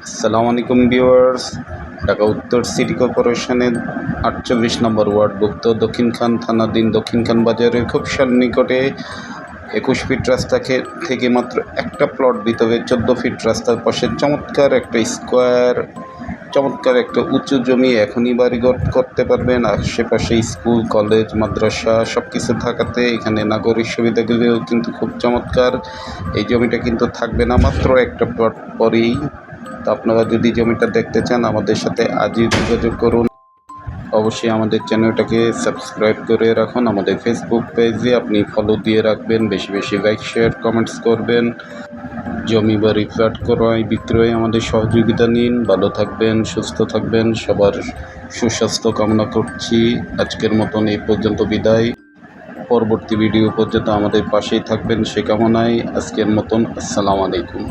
আসসালামু আলাইকুম ভিউয়ার্স। ঢাকা উত্তর সিটি কর্পোরেশনের ৪৮ নম্বর ওয়ার্ডভুক্ত দক্ষিণখান থানাধীন দক্ষিণখান বাজারের খুব সন্নিকটে ২১ ফিট রাস্তা থেকে মাত্র একটা প্লট ভিতরে ১৪ ফিট রাস্তার পাশে চমৎকার একটা স্কোয়ার, চমৎকার একটা উঁচু জমি এখনই বাড়িঘর করতে পারবেন। আশেপাশে স্কুল, কলেজ, মাদ্রাসা সব কিছু থাকাতে এখানে নাগরিক সুবিধাগুলিও কিন্তু খুব চমৎকার। এই জমিটা কিন্তু থাকবে না মাত্র একটা প্লট পরেই। তো আপনারা যদি জমিটা দেখতে চান আমাদের সাথে আজই যোগাযোগ করুন। অবশ্যই আমাদের চ্যানেলটাকে সাবস্ক্রাইব করে রাখুন। আমাদের ফেসবুক পেজে আপনি ফলো দিয়ে রাখবেন, বেশি বেশি লাইক, শেয়ার, কমেন্টস করবেন। জমি বাড়ি ফ্ল্যাট ক্রয় বিক্রয়ে আমাদের সহযোগিতা নিন। ভালো থাকবেন, সুস্থ থাকবেন, সবার সুস্বাস্থ্য কামনা করছি। আজকের মতন এই পর্যন্ত বিদায়। পরবর্তী ভিডিও পর্যন্ত আমাদের পাশেই থাকবেন সে কামনায় আজকের মতন আসসালামু আলাইকুম।